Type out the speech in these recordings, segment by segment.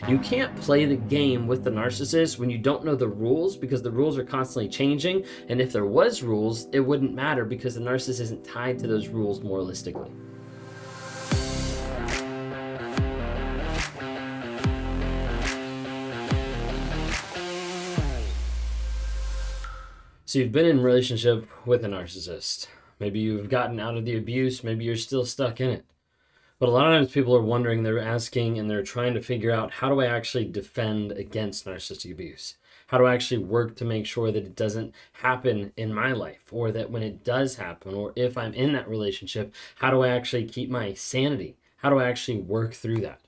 You can't play the game with the narcissist when you don't know the rules, because the rules are constantly changing. And if there was rules, it wouldn't matter because the narcissist isn't tied to those rules moralistically. So you've been in a relationship with a narcissist. Maybe you've gotten out of the abuse. Maybe you're still stuck in it. But a lot of times people are wondering, they're asking, and they're trying to figure out, how do I actually defend against narcissistic abuse? How do I actually work to make sure that it doesn't happen in my life, or that when it does happen, or if I'm in that relationship, how do I actually keep my sanity? How do I actually work through that?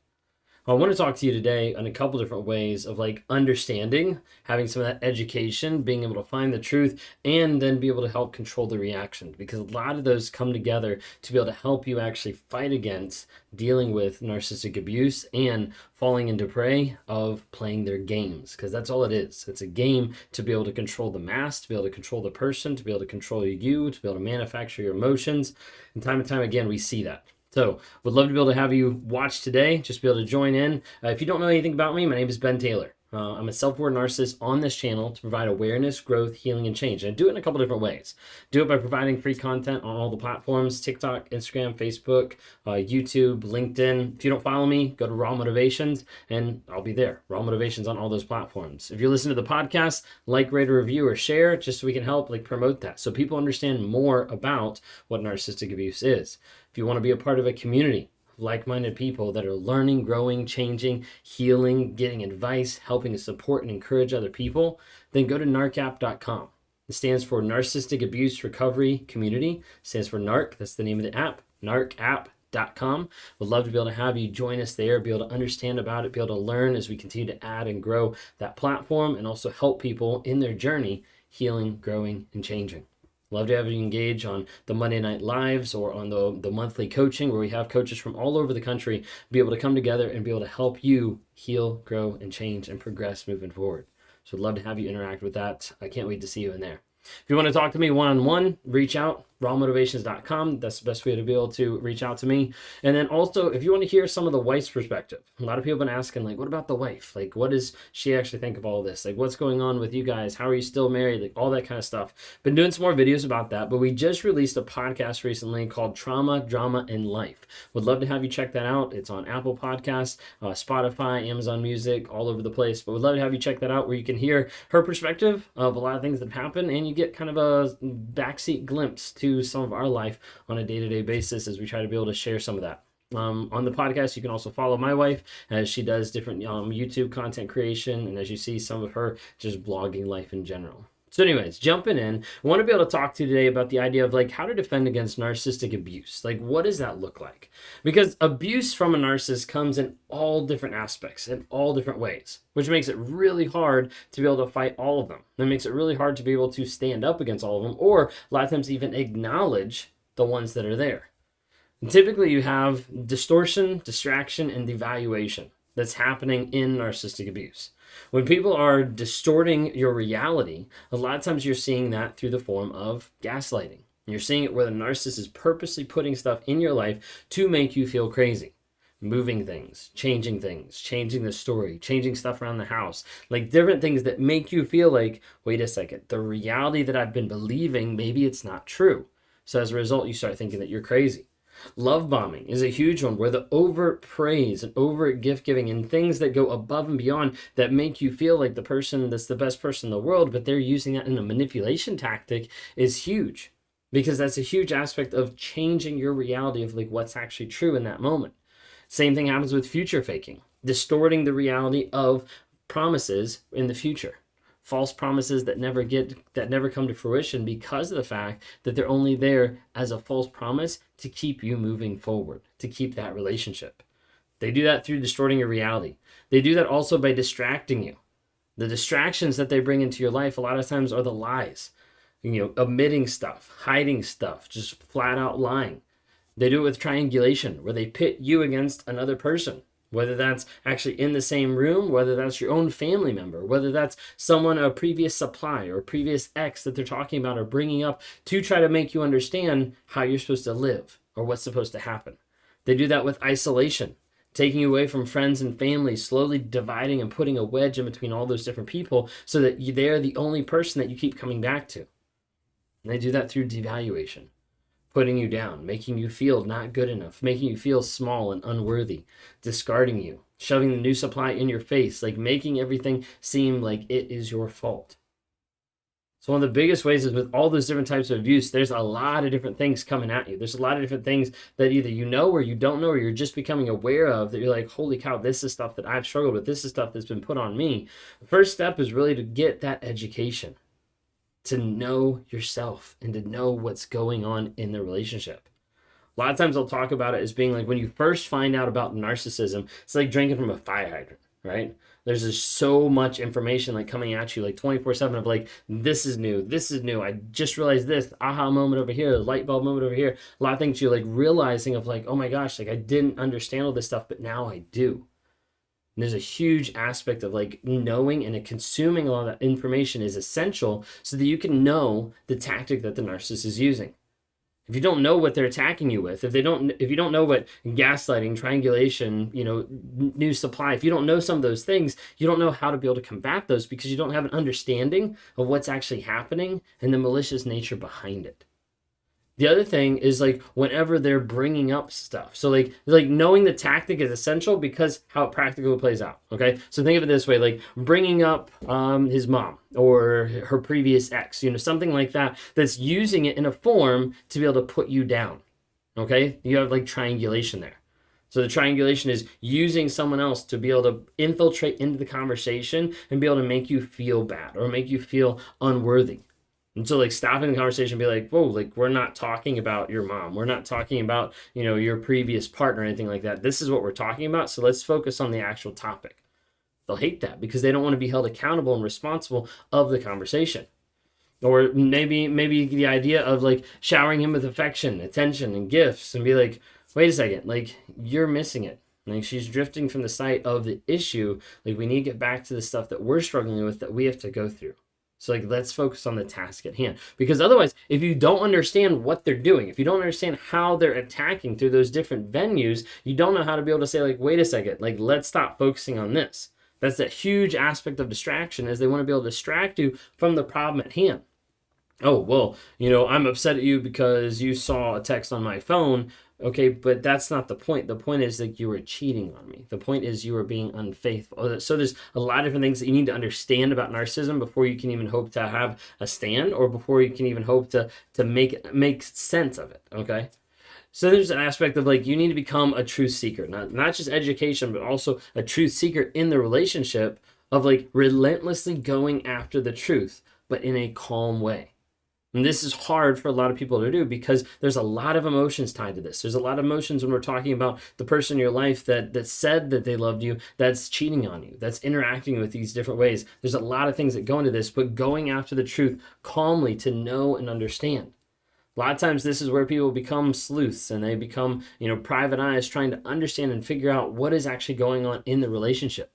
I want to talk to you today on a couple different ways of understanding, having some of that education, being able to find the truth, and then be able to help control the reactions, because a lot of those come together to be able to help you actually fight against dealing with narcissistic abuse and falling into prey of playing their games, because that's all it is. It's a game to be able to control the mass, to be able to control the person, to be able to control you, to be able to manufacture your emotions. And time again, we see that. So would love to be able to have you watch today, just be able to join in. If you don't know anything about me, my name is Ben Taylor. I'm a self-aware narcissist on this channel to provide awareness, growth, healing, and change. And I do it in a couple different ways. Do it by providing free content on all the platforms: TikTok, Instagram, Facebook, YouTube, LinkedIn. If you don't follow me, go to Raw Motivations, and I'll be there. Raw Motivations on all those platforms. If you're listening to the podcast, like, rate, or review, or share, just so we can help promote that, so people understand more about what narcissistic abuse is. If you want to be a part of a community, like-minded people that are learning, growing, changing, healing, getting advice, helping to support and encourage other people, then go to narcapp.com. It stands for Narcissistic Abuse Recovery Community. It stands for NARC. That's the name of the app, narcapp.com. Would love to be able to have you join us there, be able to understand about it, be able to learn as we continue to add and grow that platform, and also help people in their journey healing, growing, and changing. Love to have you engage on the Monday Night Lives or on the monthly coaching, where we have coaches from all over the country be able to come together and be able to help you heal, grow, and change and progress moving forward. So I'd love to have you interact with that. I can't wait to see you in there. If you want to talk to me one-on-one, reach out, rawmotivations.com. That's the best way to be able to reach out to me. And then also, if you want to hear some of the wife's perspective, a lot of people have been asking, what about the wife? What does she actually think of all this? What's going on with you guys? How are you still married? All that kind of stuff. Been doing some more videos about that, but we just released a podcast recently called Trauma, Drama, and Life. Would love to have you check that out. It's on Apple Podcasts, Spotify, Amazon Music, all over the place. But would love to have you check that out, where you can hear her perspective of a lot of things that happen, and you get kind of a backseat glimpse to some of our life on a day-to-day basis as we try to be able to share some of that. On the podcast, you can also follow my wife as she does different YouTube content creation, and as you see, some of her just blogging life in general. So anyways, jumping in, I want to be able to talk to you today about the idea of how to defend against narcissistic abuse. What does that look like? Because abuse from a narcissist comes in all different aspects, in all different ways, which makes it really hard to be able to fight all of them. It makes it really hard to be able to stand up against all of them, or a lot of times even acknowledge the ones that are there. And typically you have distortion, distraction, and devaluation that's happening in narcissistic abuse. When people are distorting your reality, a lot of times you're seeing that through the form of gaslighting. You're seeing it where the narcissist is purposely putting stuff in your life to make you feel crazy. Moving things, changing the story, changing stuff around the house, different things that make you feel wait a second, the reality that I've been believing, maybe it's not true. So as a result, you start thinking that you're crazy. Love bombing is a huge one, where the overt praise and overt gift giving and things that go above and beyond that make you feel like the person that's the best person in the world, but they're using that in a manipulation tactic, is huge, because that's a huge aspect of changing your reality of what's actually true in that moment. Same thing happens with future faking, distorting the reality of promises in the future. False promises that never come to fruition, because of the fact that they're only there as a false promise to keep you moving forward, to keep that relationship. They do that through distorting your reality. They do that also by distracting you. The distractions that they bring into your life a lot of times are the lies, omitting stuff, hiding stuff, just flat out lying. They do it with triangulation, where they pit you against another person. Whether that's actually in the same room, whether that's your own family member, whether that's someone, a previous supplier or previous ex that they're talking about or bringing up to try to make you understand how you're supposed to live or what's supposed to happen. They do that with isolation, taking you away from friends and family, slowly dividing and putting a wedge in between all those different people so that they're the only person that you keep coming back to. And they do that through devaluation, putting you down, making you feel not good enough, making you feel small and unworthy, discarding you, shoving the new supply in your face, like making everything seem like it is your fault. So one of the biggest ways is with all those different types of abuse, there's a lot of different things coming at you. There's a lot of different things that either you know or you don't know, or you're just becoming aware of, that you're like, holy cow, this is stuff that I've struggled with. This is stuff that's been put on me. The first step is really to get that education, to know yourself and to know what's going on in the relationship. A lot of times I'll talk about it as being like, when you first find out about narcissism, it's like drinking from a fire hydrant, right? There's just so much information like coming at you like 24/7 of like, this is new, I just realized this, aha moment over here, light bulb moment over here. A lot of things you're like realizing of like, oh my gosh, like I didn't understand all this stuff, but now I do. And there's a huge aspect of like knowing and consuming a lot of that information is essential so that you can know the tactic that the narcissist is using. If you don't know what they're attacking you with, if you don't know what gaslighting, triangulation, new supply, if you don't know some of those things, you don't know how to be able to combat those because you don't have an understanding of what's actually happening and the malicious nature behind it. The other thing is like whenever they're bringing up stuff. So like knowing the tactic is essential because how it practically plays out. Okay. So think of it this way, like bringing up his mom or her previous ex, something like that, that's using it in a form to be able to put you down. Okay. You have like triangulation there. So the triangulation is using someone else to be able to infiltrate into the conversation and be able to make you feel bad or make you feel unworthy. And so like stopping the conversation and be like, whoa, like we're not talking about your mom. We're not talking about, your previous partner or anything like that. This is what we're talking about. So let's focus on the actual topic. They'll hate that because they don't want to be held accountable and responsible of the conversation. Or maybe the idea of like showering him with affection, attention, and gifts and be like, wait a second, like you're missing it. Like she's drifting from the site of the issue. Like we need to get back to the stuff that we're struggling with that we have to go through. So like, let's focus on the task at hand. Because otherwise, if you don't understand what they're doing, if you don't understand how they're attacking through those different venues, you don't know how to be able to say like, wait a second, like let's stop focusing on this. That's that huge aspect of distraction, is they want to be able to distract you from the problem at hand. Oh, well, I'm upset at you because you saw a text on my phone. Okay, but that's not the point. The point is that you were cheating on me. The point is you were being unfaithful. So there's a lot of different things that you need to understand about narcissism before you can even hope to have a stand, or before you can even hope to make sense of it, okay? So there's an aspect of like, you need to become a truth seeker, not just education, but also a truth seeker in the relationship, of like relentlessly going after the truth, but in a calm way. And this is hard for a lot of people to do because there's a lot of emotions tied to this. There's a lot of emotions when we're talking about the person in your life that said that they loved you, that's cheating on you, that's interacting with these different ways. There's a lot of things that go into this, but going after the truth calmly to know and understand. A lot of times this is where people become sleuths and they become, private eyes, trying to understand and figure out what is actually going on in the relationship.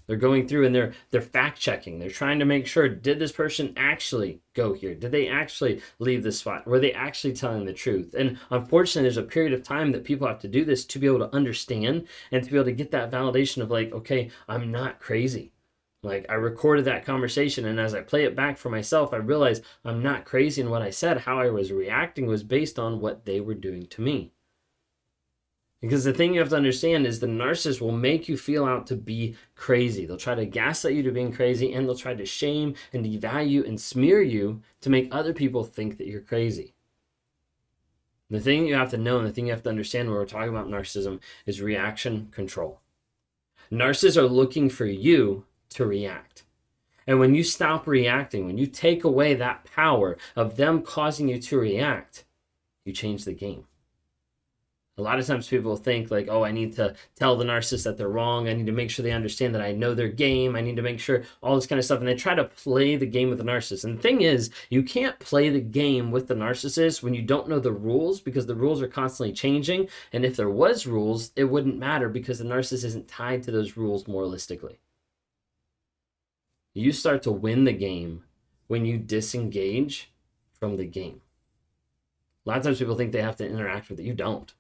They're going through and they're fact checking. They're trying to make sure, did this person actually go here? Did they actually leave this spot? Were they actually telling the truth? And unfortunately, there's a period of time that people have to do this to be able to understand and to be able to get that validation of like, okay, I'm not crazy. Like I recorded that conversation, and as I play it back for myself, I realize I'm not crazy in what I said. How I was reacting was based on what they were doing to me. Because the thing you have to understand is the narcissist will make you feel out to be crazy. They'll try to gaslight you to being crazy, and they'll try to shame and devalue and smear you to make other people think that you're crazy. The thing you have to know and the thing you have to understand when we're talking about narcissism is reaction control. Narcissists are looking for you to react. And when you stop reacting, when you take away that power of them causing you to react, you change the game. A lot of times people think like, oh, I need to tell the narcissist that they're wrong. I need to make sure they understand that I know their game. I need to make sure all this kind of stuff. And they try to play the game with the narcissist. And the thing is, you can't play the game with the narcissist when you don't know the rules, because the rules are constantly changing. And if there was rules, it wouldn't matter because the narcissist isn't tied to those rules moralistically. You start to win the game when you disengage from the game. A lot of times people think they have to interact with it. You don't.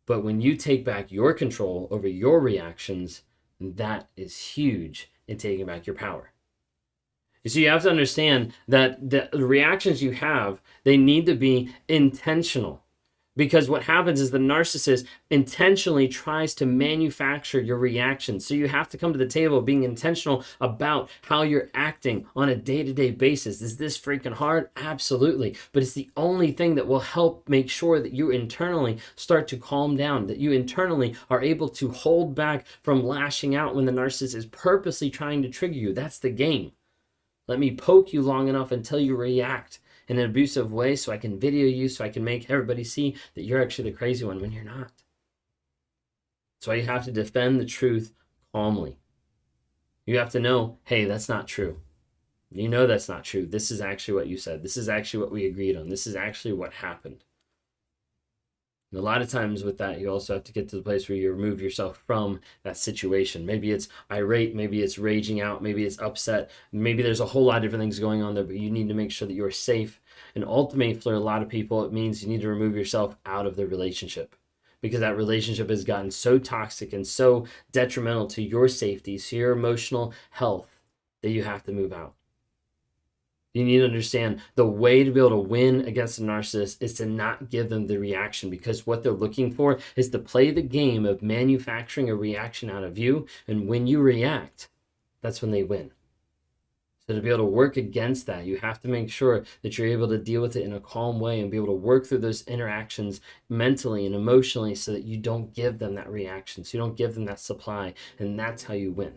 But when you take back your control over your reactions, that is huge in taking back your power. So you have to understand that the reactions you have, they need to be intentional. Because what happens is the narcissist intentionally tries to manufacture your reactions. So you have to come to the table being intentional about how you're acting on a day-to-day basis. Is this freaking hard? Absolutely. But it's the only thing that will help make sure that you internally start to calm down, that you internally are able to hold back from lashing out when the narcissist is purposely trying to trigger you. That's the game. Let me poke you long enough until you react in an abusive way so I can video you, so I can make everybody see that you're actually the crazy one when you're not. That's why you have to defend the truth calmly. You have to know, hey, that's not true. You know that's not true. This is actually what you said. This is actually what we agreed on. This is actually what happened. And a lot of times with that, you also have to get to the place where you remove yourself from that situation. Maybe it's irate, maybe it's raging out, maybe it's upset, maybe there's a whole lot of different things going on there, but you need to make sure that you're safe. And ultimately, for a lot of people, it means you need to remove yourself out of the relationship, because that relationship has gotten so toxic and so detrimental to your safety, to your emotional health, that you have to move out. You need to understand the way to be able to win against a narcissist is to not give them the reaction, because what they're looking for is to play the game of manufacturing a reaction out of you. And when you react, that's when they win. So to be able to work against that, you have to make sure that you're able to deal with it in a calm way and be able to work through those interactions mentally and emotionally so that you don't give them that reaction, so you don't give them that supply. And that's how you win.